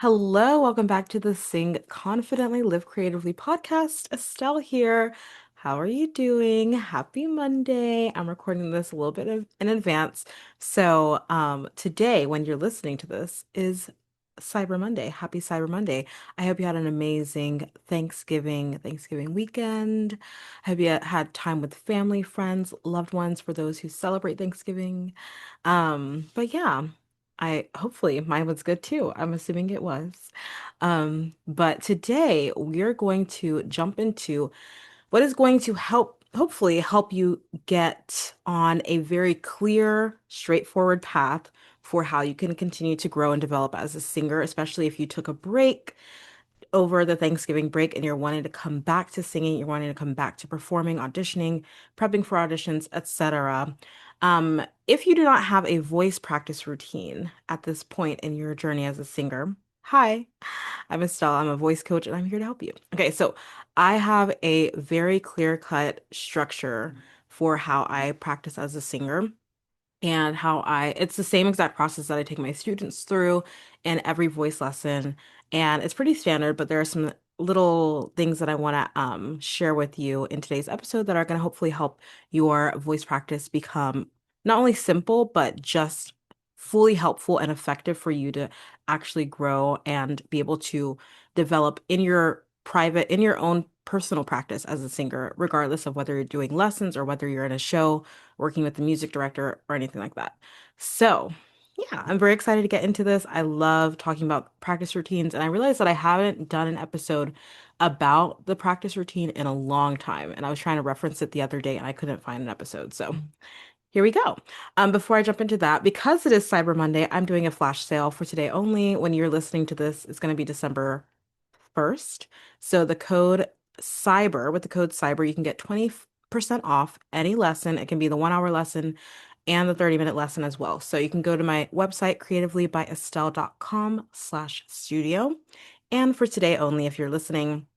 Hello, welcome back to the Sing Confidently Live Creatively podcast. Estelle here. How are you doing? Happy Monday. I'm recording this a little bit in advance. Today, when you're listening to this, is Cyber Monday. Happy Cyber Monday. I hope you had an amazing Thanksgiving weekend. I hope you had time with family, friends, loved ones for those who celebrate Thanksgiving. But yeah. I hopefully mine was good too. I'm assuming it was. But today we're going to jump into what is going to hopefully help you get on a very clear, straightforward path for how you can continue to grow and develop as a singer, especially if you took a break over the Thanksgiving break and you're wanting to come back to singing, you're wanting to come back to performing, auditioning, prepping for auditions, etc. If you do not have a voice practice routine at this point in your journey as a singer, hi, I'm Estelle. I'm a voice coach and I'm here to help you. Okay, so I have a very clear-cut structure for how I practice as a singer and it's the same exact process that I take my students through in every voice lesson. And it's pretty standard, but there are some little things that I want to share with you in today's episode that are going to hopefully help your voice practice become not only simple, but just fully helpful and effective for you to actually grow and be able to develop in your own personal practice as a singer, regardless of whether you're doing lessons or whether you're in a show working with the music director or anything like that. So, yeah, I'm very excited to get into this. I love talking about practice routines, and I realized that I haven't done an episode about the practice routine in a long time. And I was trying to reference it the other day and I couldn't find an episode. So, here we go. Before I jump into that, because it is Cyber Monday, I'm doing a flash sale for today only. When you're listening to this, it's going to be December 1st. So with the code cyber, you can get 20% off any lesson. It can be the 1 hour lesson and the 30-minute lesson as well. So you can go to my website, creativelybyestelle.com/studio. And for today only, if you're listening,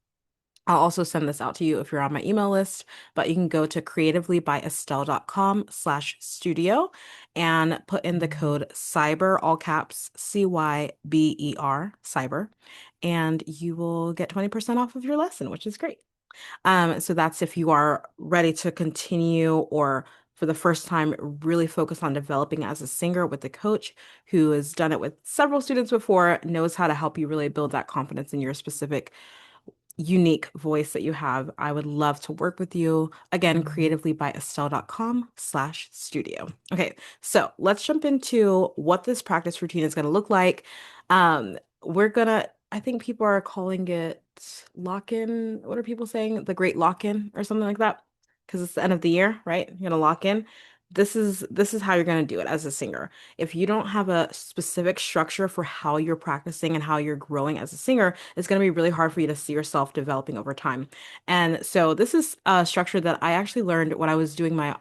I'll also send this out to you if you're on my email list, but you can go to creativelybyestelle.com/studio and put in the code CYBER, all caps CYBER, cyber, and you will get 20% off of your lesson, which is great. So that's if you are ready to continue or for the first time, really focus on developing as a singer with a coach who has done it with several students before, knows how to help you really build that confidence in your specific unique voice that you have. I would love to work with you. Again, creativelybyestelle.com/studio. Okay, so let's jump into what this practice routine is going to look like. I think people are calling it lock-in. What are people saying? The great lock-in or something like that? Because it's the end of the year, right? You're gonna lock in. This is how you're gonna do it as a singer. If you don't have a specific structure for how you're practicing and how you're growing as a singer, it's going to be really hard for you to see yourself developing over time. And so this is a structure that I actually learned when I was doing my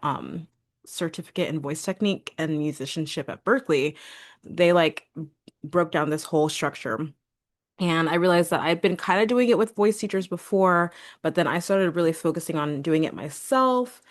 certificate in voice technique and musicianship at Berkeley. They like broke down this whole structure. And I realized that I'd been kind of doing it with voice teachers before, but then I started really focusing on doing it myself.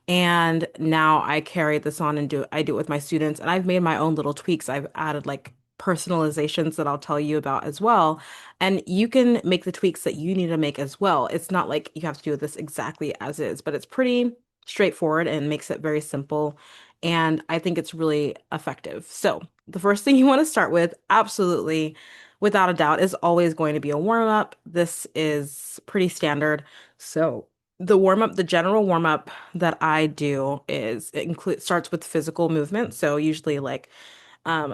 And now I carry this on and I do it with my students. And I've made my own little tweaks. I've added like personalizations that I'll tell you about as well. And you can make the tweaks that you need to make as well. It's not like you have to do this exactly as is, but it's pretty straightforward and makes it very simple. And I think it's really effective. So the first thing you want to start with, absolutely, without a doubt, is always going to be a warm up. This is pretty standard. So the general warm up that I do is it includes starts with physical movement. So usually like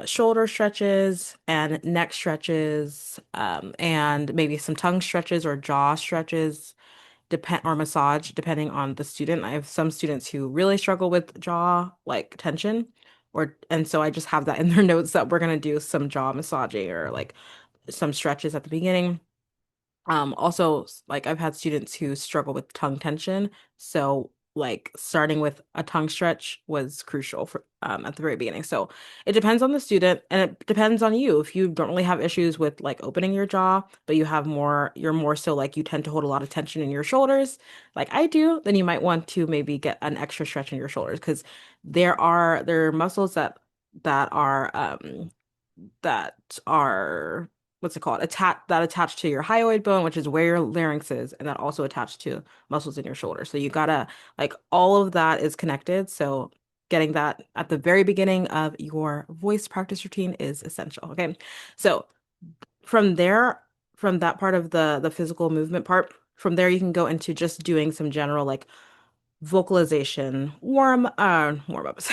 shoulder stretches and neck stretches, and maybe some tongue stretches or jaw stretches, depend or massage depending on the student. I have some students who really struggle with jaw like tension, and so I just have that in their notes that we're gonna do some jaw massaging or like some stretches at the beginning. Also, like I've had students who struggle with tongue tension, so like starting with a tongue stretch was crucial for at the very beginning. So it depends on the student and it depends on you. If you don't really have issues with like opening your jaw, but you're more so like you tend to hold a lot of tension in your shoulders, like I do, then you might want to maybe get an extra stretch in your shoulders because there are muscles that are that are what's it called? Attached to your hyoid bone, which is where your larynx is, and that also attached to muscles in your shoulder. So you gotta like all of that is connected. So getting that at the very beginning of your voice practice routine is essential. Okay. So from there, from that part of the physical movement part, from there you can go into just doing some general like vocalization, warm ups,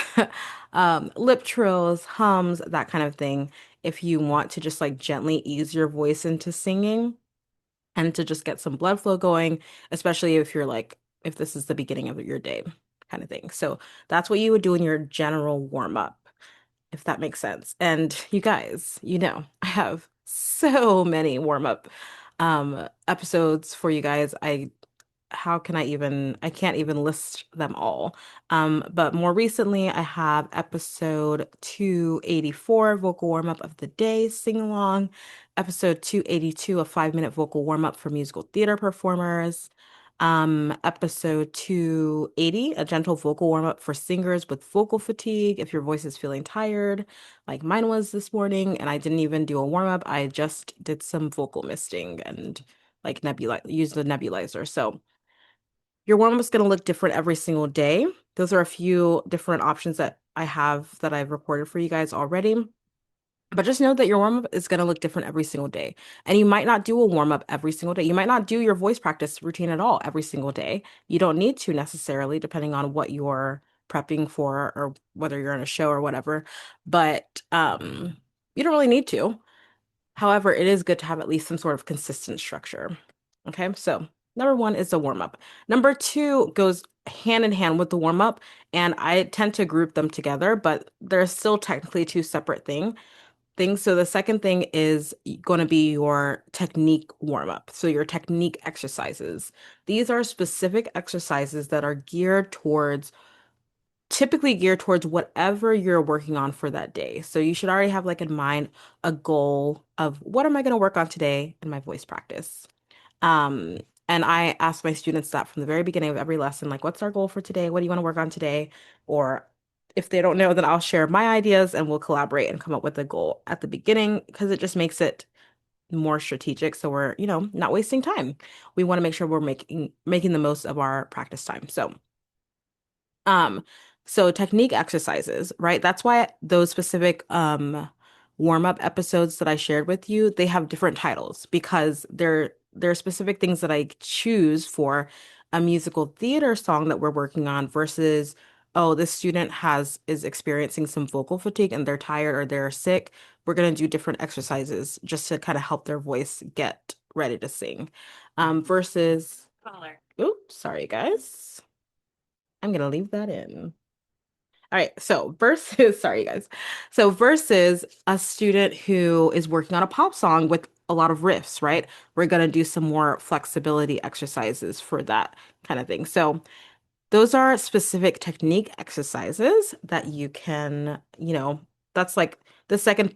lip trills, hums, that kind of thing. If you want to just like gently ease your voice into singing and to just get some blood flow going, especially if you're like, if this is the beginning of your day kind of thing. So that's what you would do in your general warm up, if that makes sense. And you guys, I have so many warm up episodes for you guys. How can I can't even list them all. But more recently, I have episode 284, vocal warm up of the day, sing along, episode 282, a 5-minute vocal warm up for musical theater performers, episode 280, a gentle vocal warm up for singers with vocal fatigue. If your voice is feeling tired, like mine was this morning, and I didn't even do a warm up, I just did some vocal misting and like use the nebulizer. So, your warm up is going to look different every single day. Those are a few different options that I have that I've recorded for you guys already. But just know that your warm up is going to look different every single day. And you might not do a warm up every single day. You might not do your voice practice routine at all every single day. You don't need to necessarily, depending on what you're prepping for or whether you're in a show or whatever. But you don't really need to. However, it is good to have at least some sort of consistent structure. Okay, so number one is the warm up. Number two goes hand in hand with the warm up, and I tend to group them together, but they're still technically two separate things. So the second thing is going to be your technique warm up. So your technique exercises. These are specific exercises that are typically geared towards whatever you're working on for that day. So you should already have like in mind a goal of what am I going to work on today in my voice practice. Um, and I ask my students that from the very beginning of every lesson, like, what's our goal for today? What do you want to work on today? Or if they don't know, then I'll share my ideas and we'll collaborate and come up with a goal at the beginning because it just makes it more strategic. So we're, not wasting time. We want to make sure we're making the most of our practice time. Um, so technique exercises, right? That's why those specific warm-up episodes that I shared with you, they have different titles because they're specific things that I choose for a musical theater song that we're working on versus, oh, this student is experiencing some vocal fatigue and they're tired or they're sick. We're gonna do different exercises just to kind of help their voice get ready to sing. Versus, oops, sorry guys. I'm gonna leave that in. All right, so versus, sorry guys. So versus a student who is working on a pop song with a lot of riffs, right? We're gonna do some more flexibility exercises for that kind of thing. So those are specific technique exercises that you can, that's like the second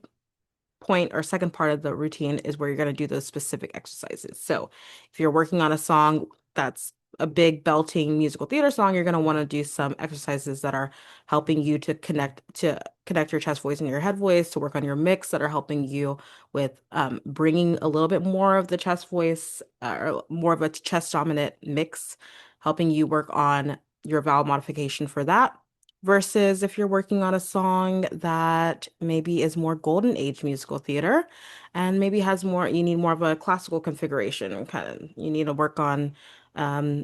point or second part of the routine is where you're going to do those specific exercises. So if you're working on a song that's a big belting musical theater song, you're going to want to do some exercises that are helping you to connect your chest voice and your head voice, to work on your mix that are helping you with bringing a little bit more of the chest voice or more of a chest dominant mix, helping you work on your vowel modification for that versus if you're working on a song that maybe is more golden age musical theater and maybe you need more of a classical configuration, kind of, you need to work on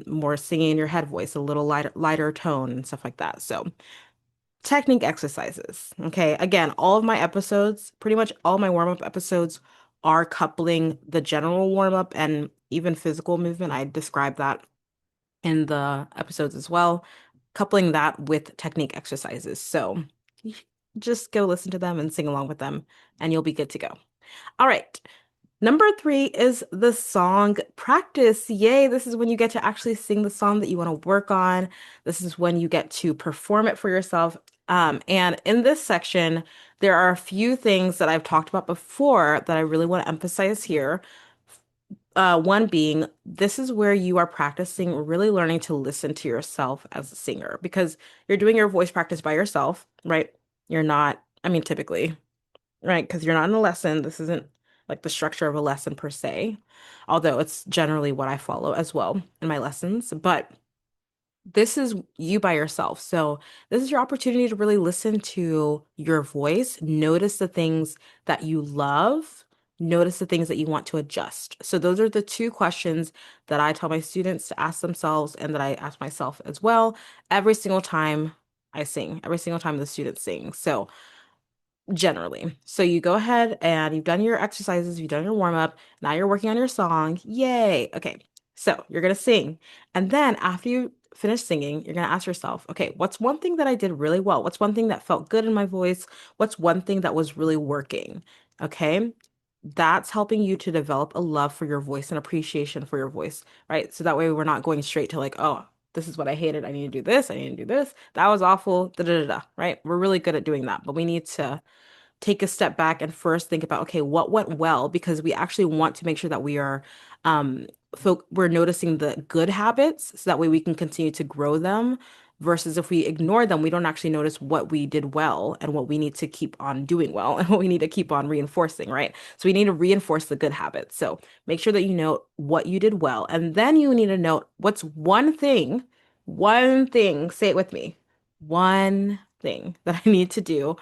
more singing in your head voice, a little lighter tone and stuff like that. So technique exercises. Okay. Again, all of my episodes, pretty much all my warm-up episodes are coupling the general warm-up and even physical movement. I describe that in the episodes as well, coupling that with technique exercises. So you just go listen to them and sing along with them, and you'll be good to go. All right. Number three is the song practice. Yay, this is when you get to actually sing the song that you want to work on. This is when you get to perform it for yourself. And in this section, there are a few things that I've talked about before that I really want to emphasize here. One being, this is where you are practicing, really learning to listen to yourself as a singer because you're doing your voice practice by yourself, right? You're not, I mean, typically, right? Because you're not in a lesson. This isn't like the structure of a lesson per se, although it's generally what I follow as well in my lessons. But this is you by yourself. So, this is your opportunity to really listen to your voice, notice the things that you love, notice the things that you want to adjust. So, those are the two questions that I tell my students to ask themselves and that I ask myself as well every single time I sing, every single time the students sing. So, generally. So you go ahead and you've done your exercises, you've done your warm up. Now you're working on your song. Yay. Okay. So you're going to sing. And then after you finish singing, you're going to ask yourself, okay, what's one thing that I did really well? What's one thing that felt good in my voice? What's one thing that was really working? Okay. That's helping you to develop a love for your voice and appreciation for your voice, right? So that way we're not going straight to like, oh, this is what I hated. I need to do this. I need to do this. That was awful. Da da da da. Right? We're really good at doing that, but we need to take a step back and first think about, okay, what went well? Because we actually want to make sure that we are we're noticing the good habits so that way we can continue to grow them versus if we ignore them, we don't actually notice what we did well and what we need to keep on doing well and what we need to keep on reinforcing, right? So we need to reinforce the good habits. So make sure that you note what you did well, and then you need to note what's one thing, say it with me, one thing that I need to do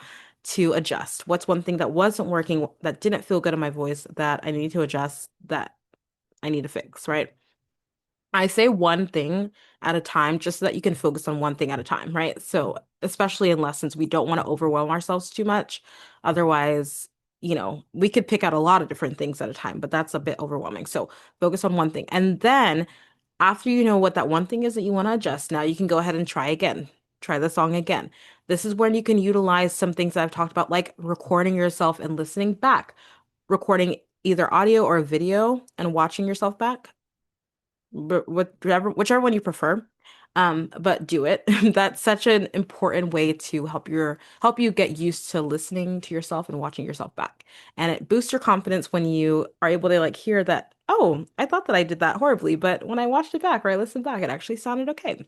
to adjust. What's one thing that wasn't working, that didn't feel good in my voice, that I need to adjust, that I need to fix, right? I say one thing at a time just so that you can focus on one thing at a time, right? So, especially in lessons, we don't want to overwhelm ourselves too much. Otherwise, we could pick out a lot of different things at a time, but that's a bit overwhelming. So, focus on one thing. And then, after you know what that one thing is that you want to adjust, now you can go ahead and try again. Try the song again. This is when you can utilize some things that I've talked about, like recording yourself and listening back, recording either audio or video and watching yourself back, whichever one you prefer. But do it. That's such an important way to help you get used to listening to yourself and watching yourself back. And it boosts your confidence when you are able to like hear that, oh, I thought that I did that horribly, but when I watched it back or I listened back, it actually sounded okay,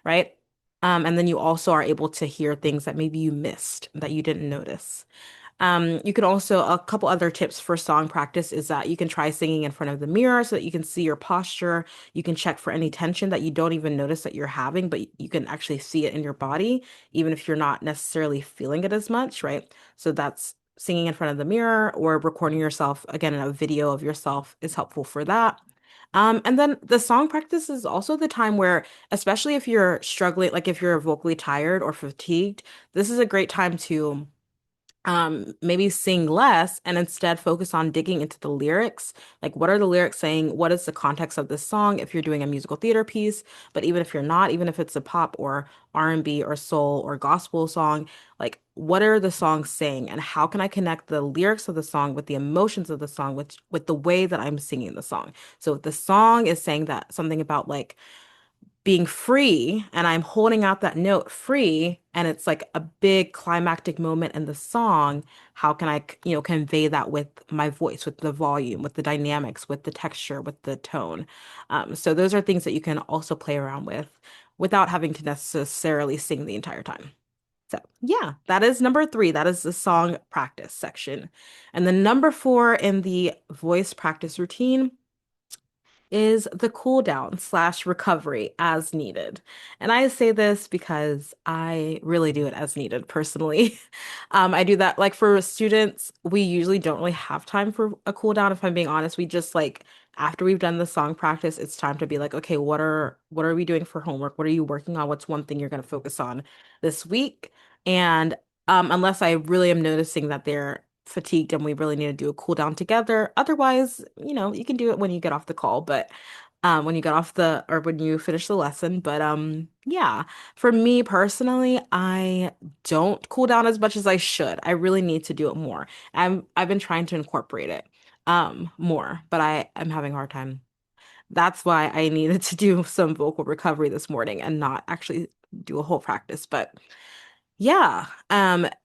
right? And then you also are able to hear things that maybe you missed that you didn't notice. You can also, a couple other tips for song practice is that you can try singing in front of the mirror so that you can see your posture. You can check for any tension that you don't even notice that you're having, but you can actually see it in your body, even if you're not necessarily feeling it as much, right? So that's singing in front of the mirror or recording yourself, again, in a video of yourself is helpful for that. And then the song practice is also the time where, especially if you're struggling, like if you're vocally tired or fatigued, this is a great time to maybe sing less and instead focus on digging into the lyrics. Like, what are the lyrics saying? What is the context of this song if you're doing a musical theater piece? But even if you're not, even if it's a pop or R&B or soul or gospel song, like, what are the songs saying? And how can I connect the lyrics of the song with the emotions of the song, with the way that I'm singing the song? So if the song is saying that something about like being free and I'm holding out that note free and it's like a big climactic moment in the song, how can I, convey that with my voice, with the volume, with the dynamics, with the texture, with the tone. So those are things that you can also play around with without having to necessarily sing the entire time. So yeah, that is number three. That is the song practice section. And then number four in the voice practice routine is the cool down slash recovery as needed. And I say this because I really do it as needed personally. I do that like for students, we usually don't really have time for a cool down, if I'm being honest. We just like after we've done the song practice, it's time to be like, okay, what are we doing for homework? What are you working on? What's one thing you're going to focus on this week? And unless I really am noticing that they're fatigued and we really need to do a cool down together. Otherwise, you can do it when you get off the call, but when you get off the or when you finish the lesson. But yeah, for me personally, I don't cool down as much as I should. I really need to do it more. I've been trying to incorporate it more, but I'm having a hard time. That's why I needed to do some vocal recovery this morning and not actually do a whole practice. But yeah.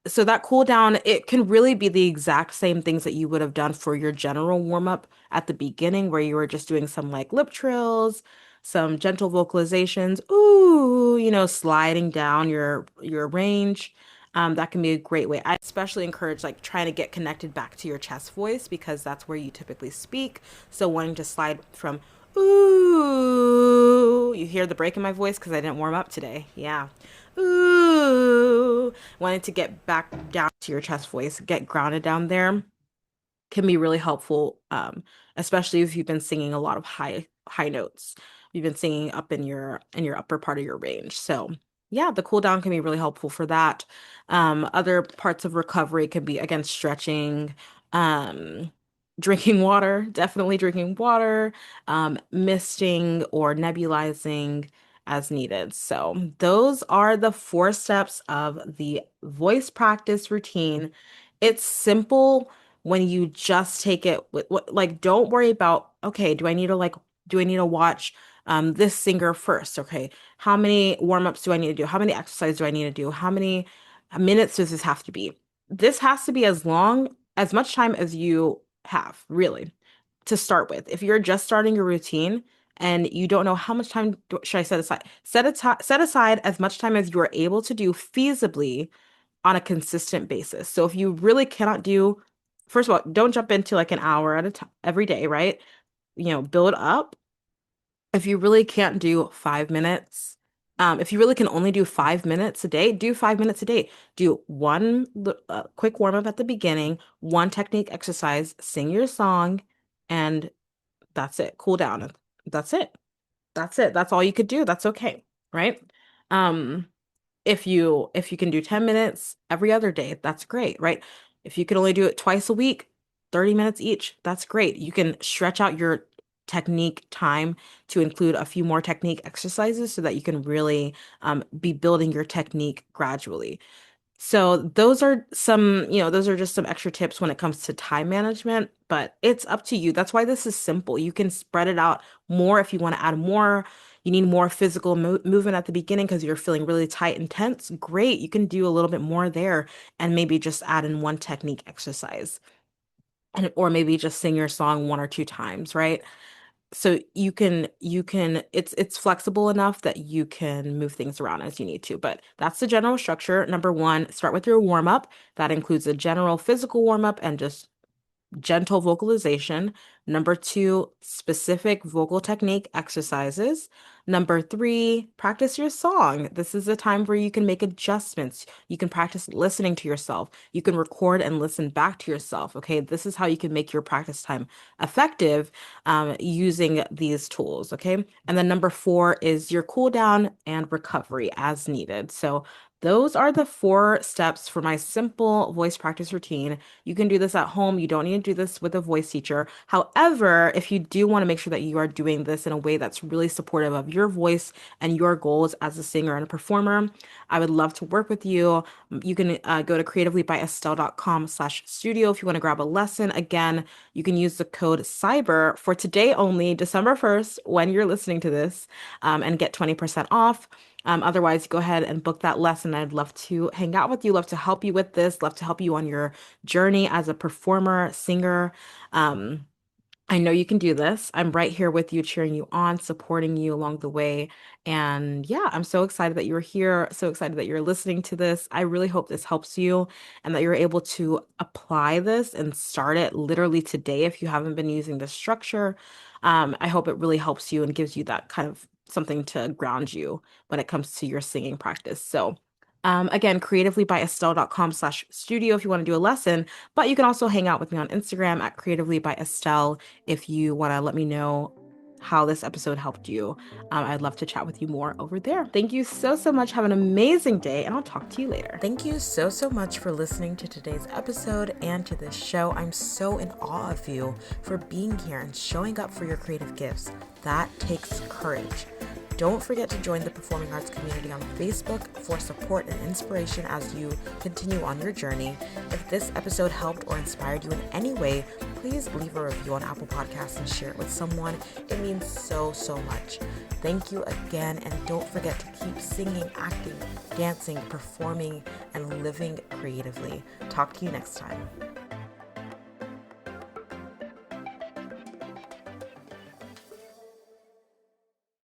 So that cool down, it can really be the exact same things that you would have done for your general warm up at the beginning, where you were just doing some like lip trills, some gentle vocalizations, ooh, sliding down your range. That can be a great way. I especially encourage like trying to get connected back to your chest voice because that's where you typically speak. So wanting to slide from ooh, you hear the break in my voice because I didn't warm up today. Yeah. Ooh, wanting to get back down to your chest voice, get grounded down there can be really helpful, especially if you've been singing a lot of high notes. You've been singing up in your upper part of your range. So yeah, the cool down can be really helpful for that. Other parts of recovery can be again stretching, um, drinking water, definitely drinking water, misting or nebulizing as needed. So those are the 4 steps of the voice practice routine. It's simple when you just take it with like don't worry about okay, do I need to watch this singer first? Okay, how many warm-ups do I need to do? How many exercises do I need to do? How many minutes does this have to be? This has to be as much time as you have, really, to start with. If you're just starting your routine and you don't know how much time should I set aside, set aside as much time as you are able to do feasibly on a consistent basis. So if you really cannot do, first of all, don't jump into like an hour at a time every day, right? Build up. If you really can't do 5 minutes, if you really can only do 5 minutes a day, do 5 minutes a day. Do one quick warm up at the beginning, one technique exercise, sing your song, and that's it. Cool down. That's it. That's it. That's all you could do. That's okay, right? Um, if you can do 10 minutes every other day, that's great, right? If you can only do it twice a week, 30 minutes each, that's great. You can stretch out your technique time to include a few more technique exercises so that you can really be building your technique gradually. So those are just some extra tips when it comes to time management, but it's up to you. That's why this is simple. You can spread it out more if you want to add more. You need more physical movement at the beginning because you're feeling really tight and tense. Great. You can do a little bit more there and maybe just add in one technique exercise and or maybe just sing your song 1 or 2 times, right? So you can it's flexible enough that you can move things around as you need to, but that's the general structure. Number one, start with your warm up. That includes a general physical warm up and just gentle vocalization. Number two, specific vocal technique exercises. Number three, practice your song. This is a time where you can make adjustments. You can practice listening to yourself. You can record and listen back to yourself. Okay, this is how you can make your practice time effective using these tools. Okay, and then number four is your cool down and recovery as needed. So those are the 4 steps for my simple voice practice routine. You can do this at home. You don't need to do this with a voice teacher. However, if you do want to make sure that you are doing this in a way that's really supportive of your voice and your goals as a singer and a performer, I would love to work with you. You can go to creativelybyestelle.com/studio if you want to grab a lesson. Again, you can use the code CYBER for today only, December 1st, when you're listening to this, and get 20% off. Otherwise, go ahead and book that lesson. I'd love to hang out with you, love to help you with this, love to help you on your journey as a performer, singer. Um, I know you can do this. I'm right here with you, cheering you on, supporting you along the way. And yeah, I'm so excited that you're here, so excited that you're listening to this. I really hope this helps you and that you're able to apply this and start it literally today if you haven't been using this structure. I hope it really helps you and gives you that kind of something to ground you when it comes to your singing practice. So, again, creativelybyestelle.com/studio if you want to do a lesson, but you can also hang out with me on Instagram at creatively by Estelle if you want to let me know how this episode helped you. I'd love to chat with you more over there. Thank you so, so much. Have an amazing day, and I'll talk to you later. Thank you so, so much for listening to today's episode and to this show. I'm so in awe of you for being here and showing up for your creative gifts. That takes courage. Don't forget to join the performing arts community on Facebook for support and inspiration as you continue on your journey. If this episode helped or inspired you in any way, please leave a review on Apple Podcasts and share it with someone. It means so, so much. Thank you again, and don't forget to keep singing, acting, dancing, performing, and living creatively. Talk to you next time.